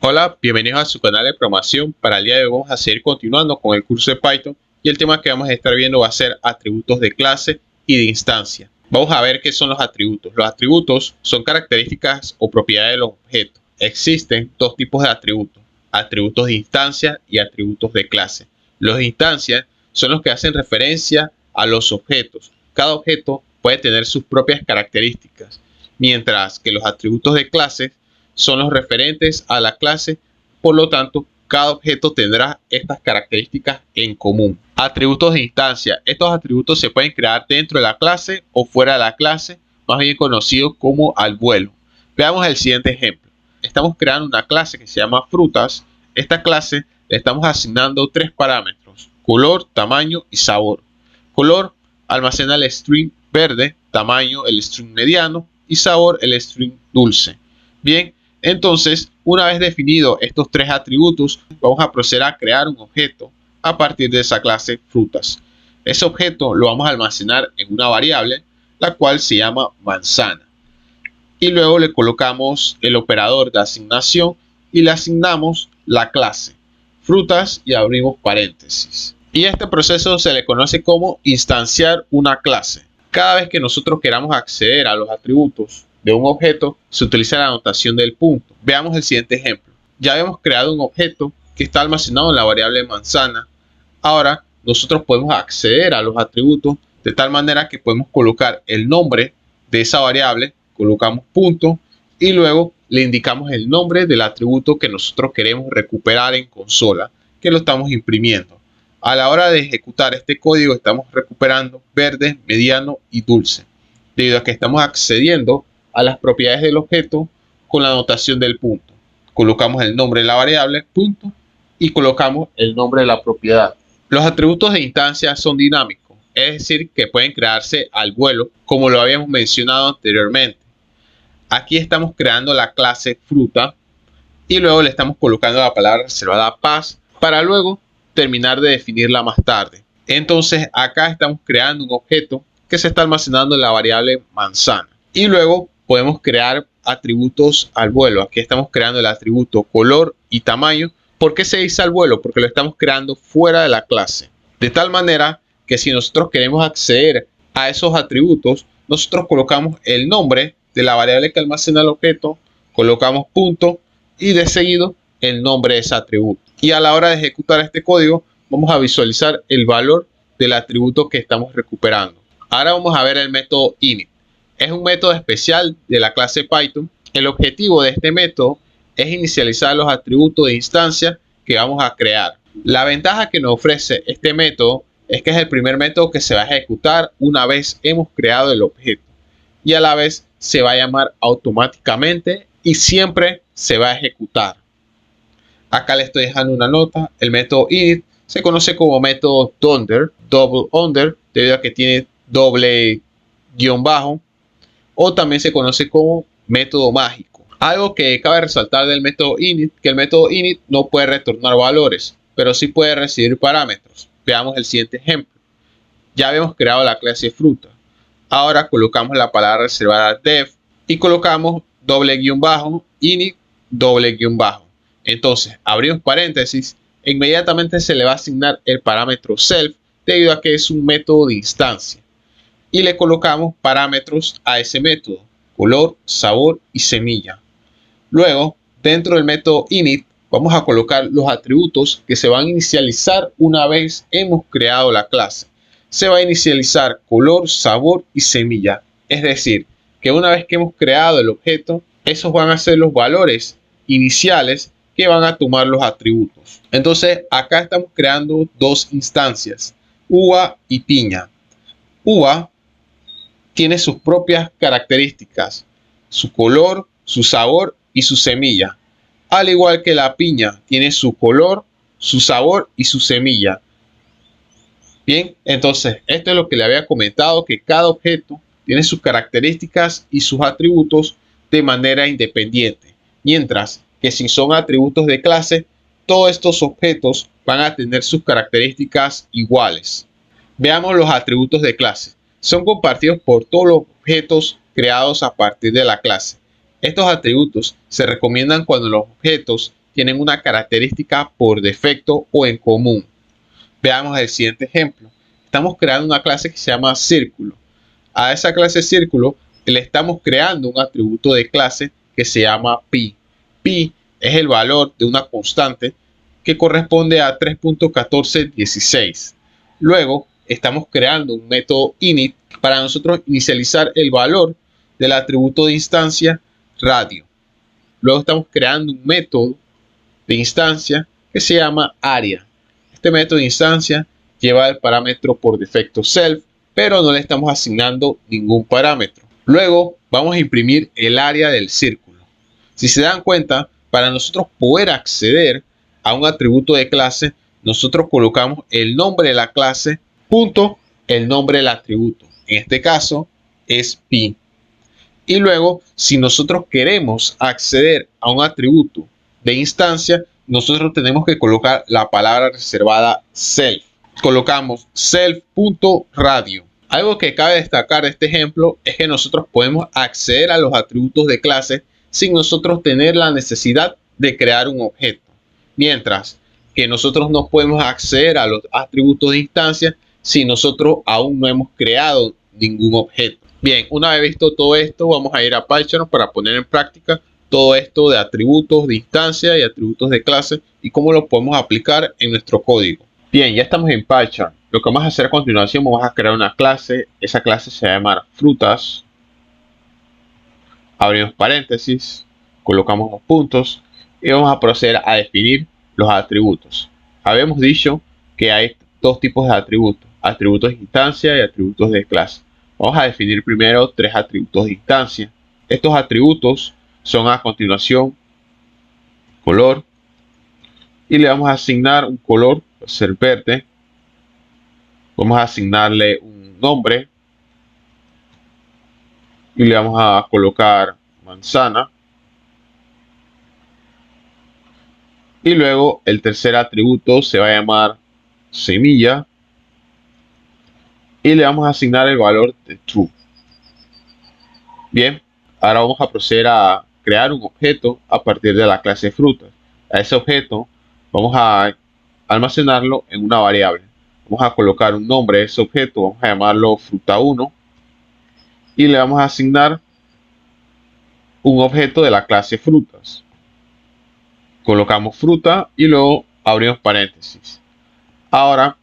Hola, bienvenidos a su canal de programación. Para el día de hoy vamos a seguir continuando con el curso de Python y el tema que vamos a estar viendo va a ser atributos de clase y de instancia. Vamos a ver qué son los atributos. Los atributos son características o propiedades de los objetos. Existen dos tipos de atributos: atributos de instancia y atributos de clase. Los de instancia son los que hacen referencia a los objetos. Cada objeto puede tener sus propias características, mientras que los atributos de clase son los referentes a la clase. Por lo tanto, cada objeto tendrá estas características en común. Atributos de instancia. Estos atributos se pueden crear dentro de la clase o fuera de la clase, más bien conocidos como al vuelo. Veamos el siguiente ejemplo. Estamos creando una clase que se llama frutas. Esta clase le estamos asignando tres parámetros: color, tamaño y sabor. Color almacena el string verde, tamaño el string mediano y sabor el string dulce. Bien, entonces, una vez definidos estos tres atributos, vamos a proceder a crear un objeto a partir de esa clase frutas. Ese objeto lo vamos a almacenar en una variable, la cual se llama manzana. Y luego le colocamos el operador de asignación y le asignamos la clase frutas y abrimos paréntesis. Y este proceso se le conoce como instanciar una clase. Cada vez que nosotros queramos acceder a los atributos de un objeto, se utiliza la notación del punto. Veamos el siguiente ejemplo. Ya hemos creado un objeto que está almacenado en la variable manzana. Ahora nosotros podemos acceder a los atributos de tal manera que podemos colocar el nombre de esa variable, colocamos punto y luego le indicamos el nombre del atributo que nosotros queremos recuperar en consola, que lo estamos imprimiendo. A la hora de ejecutar este código estamos recuperando verde, mediano y dulce, debido a que estamos accediendo a las propiedades del objeto con la notación del punto. Colocamos el nombre de la variable, punto, y colocamos el nombre de la propiedad. Los atributos de instancia son dinámicos, es decir, que pueden crearse al vuelo, como lo habíamos mencionado anteriormente. Aquí estamos creando la clase fruta y luego le estamos colocando la palabra reservada pass para luego terminar de definirla más tarde. Entonces acá estamos creando un objeto que se está almacenando en la variable manzana. Y luego podemos crear atributos al vuelo. Aquí estamos creando el atributo color y tamaño. ¿Por qué se dice al vuelo? Porque lo estamos creando fuera de la clase. De tal manera que si nosotros queremos acceder a esos atributos, nosotros colocamos el nombre de la variable que almacena el objeto, colocamos punto y de seguido el nombre de ese atributo. Y a la hora de ejecutar este código, vamos a visualizar el valor del atributo que estamos recuperando. Ahora vamos a ver el método init. Es un método especial de la clase Python. El objetivo de este método es inicializar los atributos de instancia que vamos a crear. La ventaja que nos ofrece este método es que es el primer método que se va a ejecutar una vez hemos creado el objeto, y a la vez se va a llamar automáticamente y siempre se va a ejecutar. Acá le estoy dejando una nota. El método init se conoce como método double under, debido a que tiene doble guión bajo, o también se conoce como método mágico. Algo que cabe resaltar del método init, que el método init no puede retornar valores, pero sí puede recibir parámetros. Veamos el siguiente ejemplo. Ya habíamos creado la clase fruta. Ahora colocamos la palabra reservada def y colocamos doble guión bajo init doble guión bajo. Entonces abrimos paréntesis e inmediatamente se le va a asignar el parámetro self, debido a que es un método de instancia. Y le colocamos parámetros a ese método: color, sabor y semilla. Luego, dentro del método init, vamos a colocar los atributos que se van a inicializar una vez hemos creado la clase. Se va a inicializar color, sabor y semilla. Es decir, que una vez que hemos creado el objeto, esos van a ser los valores iniciales que van a tomar los atributos. Entonces, acá estamos creando dos instancias: uva y piña. Uva tiene sus propias características: su color, su sabor y su semilla. Al igual que la piña tiene su color, su sabor y su semilla. Bien, entonces esto es lo que le había comentado, que cada objeto tiene sus características y sus atributos de manera independiente. Mientras que si son atributos de clase, todos estos objetos van a tener sus características iguales. Veamos los atributos de clase. Son compartidos por todos los objetos creados a partir de la clase. Estos atributos se recomiendan cuando los objetos tienen una característica por defecto o en común. Veamos el siguiente ejemplo. Estamos creando una clase que se llama círculo. A esa clase círculo le estamos creando un atributo de clase que se llama pi. Pi es el valor de una constante que corresponde a 3.1416. Luego estamos creando un método init para nosotros inicializar el valor del atributo de instancia radio. Luego estamos creando un método de instancia que se llama área. Este método de instancia lleva el parámetro por defecto self, pero no le estamos asignando ningún parámetro. Luego vamos a imprimir el área del círculo. Si se dan cuenta, para nosotros poder acceder a un atributo de clase, nosotros colocamos el nombre de la clase punto el nombre del atributo. En este caso es pi. Y luego, si nosotros queremos acceder a un atributo de instancia, nosotros tenemos que colocar la palabra reservada self. Colocamos self.radio. Algo que cabe destacar de este ejemplo es que nosotros podemos acceder a los atributos de clase sin nosotros tener la necesidad de crear un objeto. Mientras que nosotros no podemos acceder a los atributos de instancia si nosotros aún no hemos creado ningún objeto. Bien, una vez visto todo esto, vamos a ir a Python para poner en práctica todo esto de atributos de instancia y atributos de clase y cómo lo podemos aplicar en nuestro código. Bien, ya estamos en Python. Lo que vamos a hacer a continuación, vamos a crear una clase. Esa clase se va a llamar frutas. Abrimos paréntesis, colocamos los puntos y vamos a proceder a definir los atributos. Habíamos dicho que hay dos tipos de atributos: atributos de instancia y atributos de clase. Vamos a definir primero tres atributos de instancia. Estos atributos son a continuación color, y le vamos a asignar un color, va a ser verde. Vamos a asignarle un nombre y le vamos a colocar manzana. Y luego el tercer atributo se va a llamar semilla y le vamos a asignar el valor de true. Bien, ahora vamos a proceder a crear un objeto a partir de la clase frutas. A ese objeto vamos a almacenarlo en una variable. Vamos a colocar un nombre a ese objeto, vamos a llamarlo fruta1 y le vamos a asignar un objeto de la clase frutas. Colocamos fruta y luego abrimos paréntesis. Ahora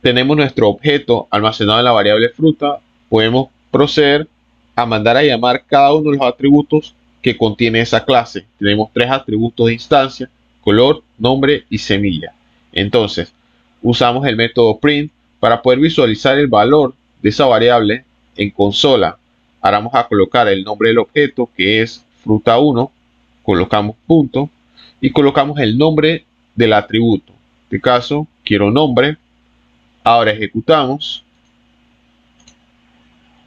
tenemos nuestro objeto almacenado en la variable fruta. Podemos proceder a mandar a llamar cada uno de los atributos que contiene esa clase. Tenemos tres atributos de instancia: color, nombre y semilla. Entonces usamos el método print para poder visualizar el valor de esa variable en consola. Ahora vamos a colocar el nombre del objeto, que es fruta1, colocamos punto y colocamos el nombre del atributo. En este caso quiero nombre. Ahora ejecutamos.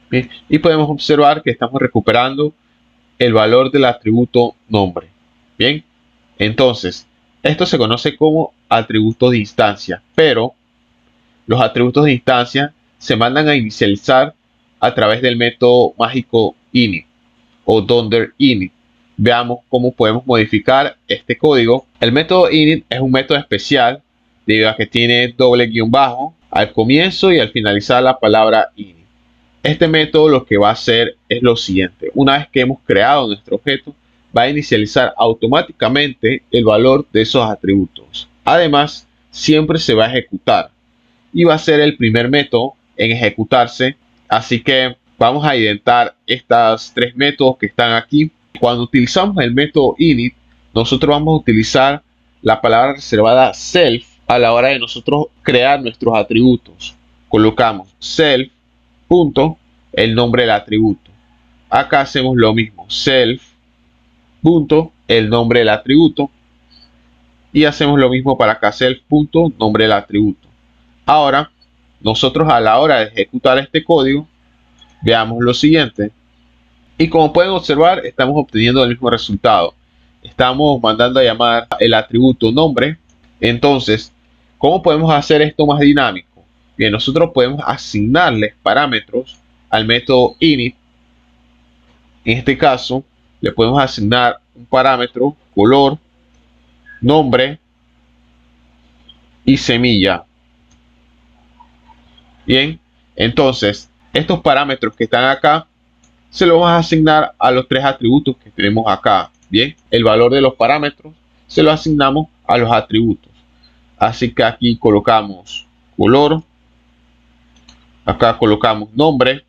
Bien, y podemos observar que estamos recuperando el valor del atributo nombre. Bien, entonces esto se conoce como atributos de instancia, pero los atributos de instancia se mandan a inicializar a través del método mágico init o $init. Veamos cómo podemos modificar este código. El método init es un método especial debido a que tiene doble guión bajo al comienzo y al finalizar la palabra init. Este método lo que va a hacer es lo siguiente: una vez que hemos creado nuestro objeto, va a inicializar automáticamente el valor de esos atributos. Además, siempre se va a ejecutar y va a ser el primer método en ejecutarse. Así que vamos a identar estos tres métodos que están aquí. Cuando utilizamos el método init, nosotros vamos a utilizar la palabra reservada self a la hora de nosotros crear nuestros atributos. Colocamos self punto el nombre del atributo. Acá hacemos lo mismo: self punto el nombre del atributo y hacemos lo mismo para acá: self punto nombre del atributo. Ahora nosotros a la hora de ejecutar este código, veamos lo siguiente, y como pueden observar estamos obteniendo el mismo resultado. Estamos mandando a llamar el atributo nombre. Entonces, ¿cómo podemos hacer esto más dinámico? Bien, nosotros podemos asignarles parámetros al método init. En este caso le podemos asignar un parámetro color nombre y semilla. Bien, entonces estos parámetros que están acá se los vamos a asignar a los tres atributos que tenemos acá. Bien, el valor de los parámetros se lo asignamos a los atributos. Así que aquí colocamos color, acá colocamos nombre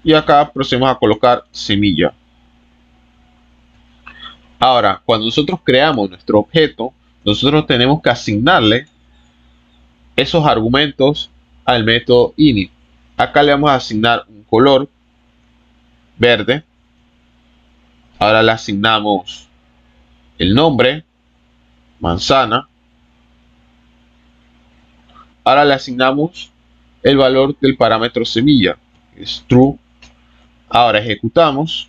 y acá procedemos a colocar semilla. Ahora, cuando nosotros creamos nuestro objeto, nosotros tenemos que asignarle esos argumentos al método init. Acá le vamos a asignar un color verde. Ahora le asignamos el nombre, manzana. Ahora le asignamos el valor del parámetro semilla, que es true. Ahora ejecutamos.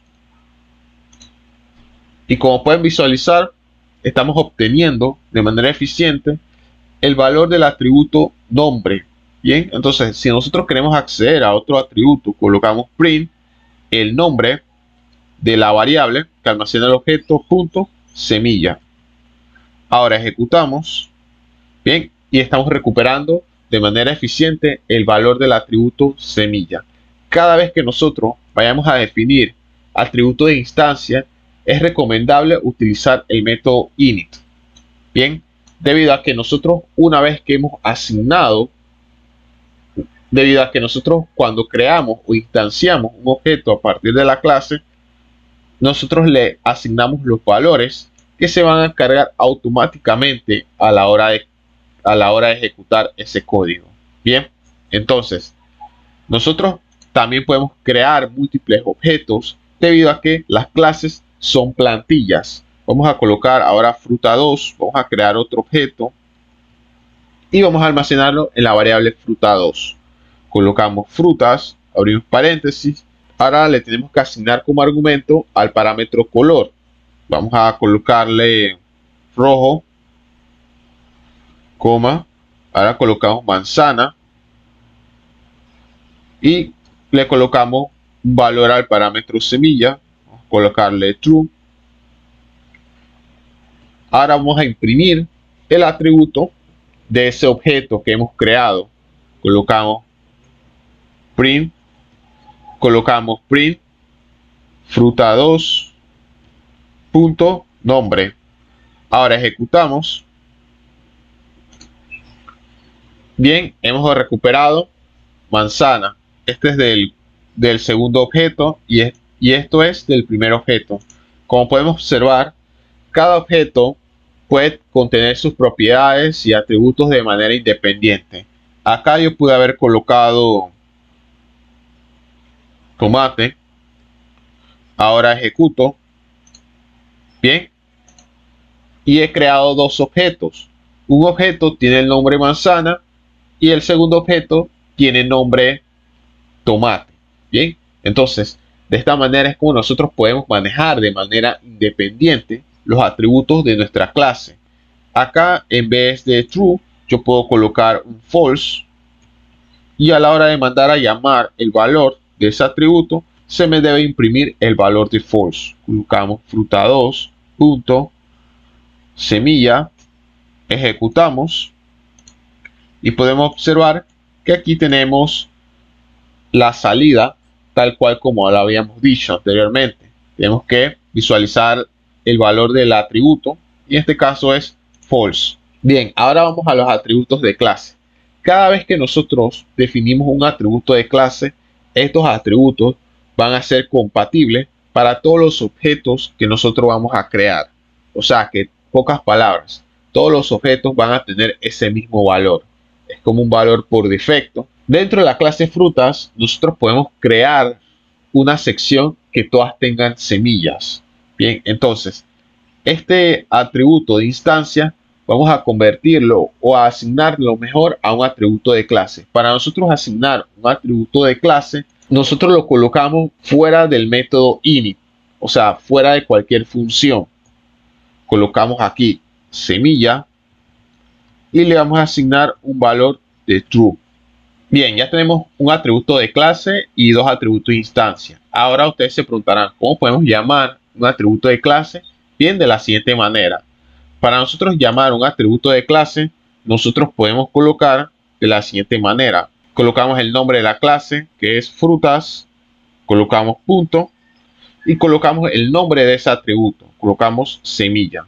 Y como pueden visualizar, estamos obteniendo de manera eficiente el valor del atributo nombre. Bien, entonces si nosotros queremos acceder a otro atributo, colocamos print el nombre de la variable que almacena el objeto punto semilla. Ahora ejecutamos. Bien, y estamos recuperando de manera eficiente el valor del atributo semilla. Cada vez que nosotros vayamos a definir atributo de instancia, es recomendable utilizar el método init. Bien, debido a que nosotros una vez que hemos asignado, debido a que nosotros cuando creamos o instanciamos un objeto a partir de la clase, nosotros le asignamos los valores que se van a cargar automáticamente a la hora de ejecutar ese código. Bien, entonces nosotros también podemos crear múltiples objetos debido a que las clases son plantillas. Vamos a colocar ahora fruta 2, vamos a crear otro objeto y vamos a almacenarlo en la variable fruta 2. Colocamos frutas, abrimos paréntesis. Ahora le tenemos que asignar como argumento al parámetro color. Vamos a colocarle rojo, coma. Ahora colocamos manzana y le colocamos un valor al parámetro semilla. Vamos a colocarle true. Ahora vamos a imprimir el atributo de ese objeto que hemos creado. Colocamos print, colocamos print fruta 2 punto nombre. Ahora ejecutamos. Bien, hemos recuperado manzana. Este es del segundo objeto y esto es del primer objeto. Como podemos observar, cada objeto puede contener sus propiedades y atributos de manera independiente. Acá yo pude haber colocado tomate. Ahora ejecuto. Bien. Y he creado dos objetos. Un objeto tiene el nombre manzana y el segundo objeto tiene nombre tomate. Bien. Entonces, de esta manera es como nosotros podemos manejar de manera independiente los atributos de nuestra clase. Acá en vez de true yo puedo colocar un false y a la hora de mandar a llamar el valor de ese atributo se me debe imprimir el valor de false. Colocamos fruta 2 punto semilla, ejecutamos y podemos observar que aquí tenemos la salida tal cual como lo habíamos dicho anteriormente. Tenemos que visualizar el valor del atributo y en este caso es false. Bien, ahora vamos a los atributos de clase. Cada vez que nosotros definimos un atributo de clase, estos atributos van a ser compatibles para todos los objetos que nosotros vamos a crear. O sea que, pocas palabras, todos los objetos van a tener ese mismo valor. Es como un valor por defecto. Dentro de la clase frutas, nosotros podemos crear una sección que todas tengan semillas. Bien, entonces, este atributo de instancia vamos a convertirlo o a asignarlo mejor a un atributo de clase. Para nosotros asignar un atributo de clase, nosotros lo colocamos fuera del método init, o sea, fuera de cualquier función. Colocamos aquí semilla y le vamos a asignar un valor de true. Bien, ya tenemos un atributo de clase y dos atributos de instancia. Ahora ustedes se preguntarán, ¿cómo podemos llamar un atributo de clase? Bien, de la siguiente manera. Para nosotros llamar un atributo de clase, nosotros podemos colocar de la siguiente manera. Colocamos el nombre de la clase, que es frutas, colocamos punto y colocamos el nombre de ese atributo, colocamos semilla.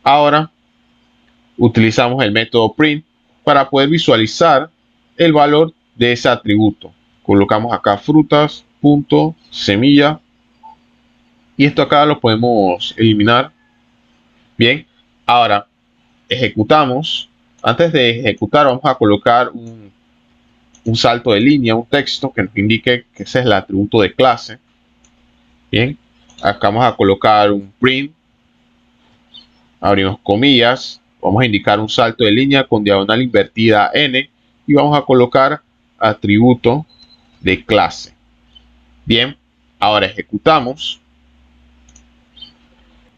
Ahora utilizamos el método print para poder visualizar el valor de ese atributo. Colocamos acá frutas, punto, semilla, y esto acá lo podemos eliminar. Bien, ahora ejecutamos. Antes de ejecutar vamos a colocar un salto de línea, un texto que nos indique que ese es el atributo de clase. Bien, acá vamos a colocar un print, abrimos comillas, vamos a indicar un salto de línea con diagonal invertida n y vamos a colocar atributo de clase. Bien, ahora ejecutamos.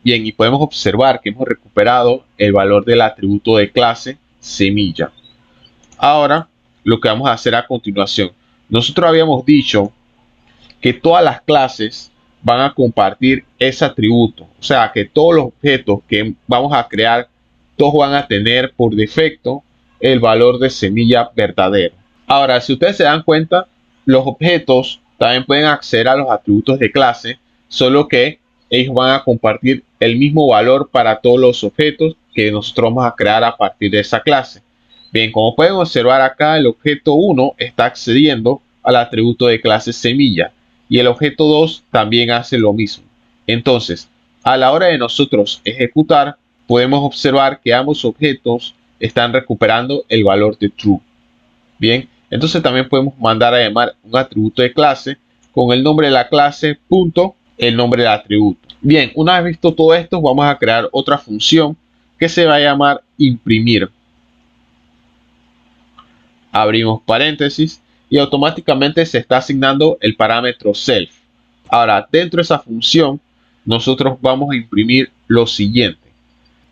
Bien, y podemos observar que hemos recuperado el valor del atributo de clase semilla. Ahora, lo que vamos a hacer a continuación. Nosotros habíamos dicho que todas las clases van a compartir ese atributo. O sea, que todos los objetos que vamos a crear, todos van a tener por defecto el valor de semilla verdadero. Ahora, si ustedes se dan cuenta, los objetos también pueden acceder a los atributos de clase, solo que ellos van a compartir el mismo valor para todos los objetos que nosotros vamos a crear a partir de esa clase. Bien, como pueden observar acá, el objeto 1 está accediendo al atributo de clase semilla y el objeto 2 también hace lo mismo. Entonces, a la hora de nosotros ejecutar, podemos observar que ambos objetos están recuperando el valor de true. Bien, entonces también podemos mandar a llamar un atributo de clase con el nombre de la clase, punto, el nombre del atributo. Bien, una vez visto todo esto, vamos a crear otra función que se va a llamar imprimir. Abrimos paréntesis y automáticamente se está asignando el parámetro self. Ahora, dentro de esa función, nosotros vamos a imprimir lo siguiente.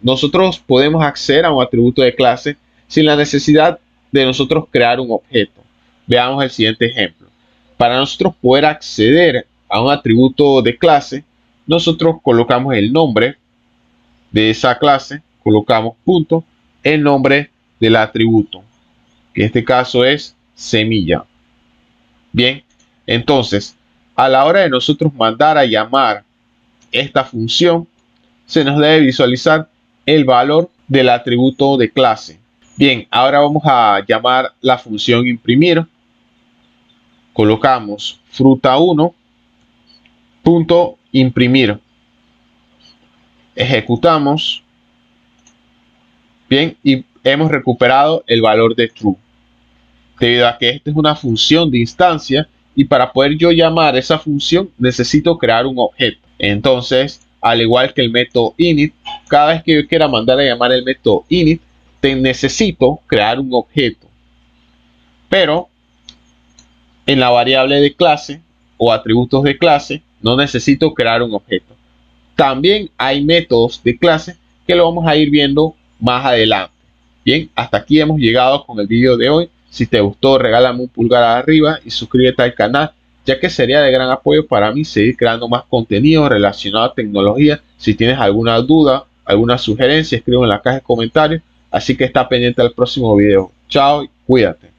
Nosotros podemos acceder a un atributo de clase sin la necesidad de nosotros crear un objeto. Veamos el siguiente ejemplo. Para nosotros poder acceder a un atributo de clase, nosotros colocamos el nombre de esa clase, colocamos punto, el nombre del atributo, que en este caso es semilla. Bien, entonces, a la hora de nosotros mandar a llamar esta función, se nos debe visualizar el valor del atributo de clase. Bien, ahora vamos a llamar la función imprimir. Colocamos fruta1 punto imprimir. Ejecutamos. Bien, y hemos recuperado el valor de true. Debido a que esta es una función de instancia y para poder yo llamar esa función necesito crear un objeto. Entonces, al igual que el método init, cada vez que yo quiera mandar a llamar el método init, necesito crear un objeto. Pero en la variable de clase o atributos de clase no necesito crear un objeto. También hay métodos de clase que lo vamos a ir viendo más adelante. Bien, hasta aquí hemos llegado con el video de hoy. Si te gustó, regálame un pulgar arriba y suscríbete al canal, ya que sería de gran apoyo para mí seguir creando más contenido relacionado a tecnología. Si tienes alguna duda, alguna sugerencia, escribe en la caja de comentarios. Así que está pendiente del próximo video. Chao y cuídate.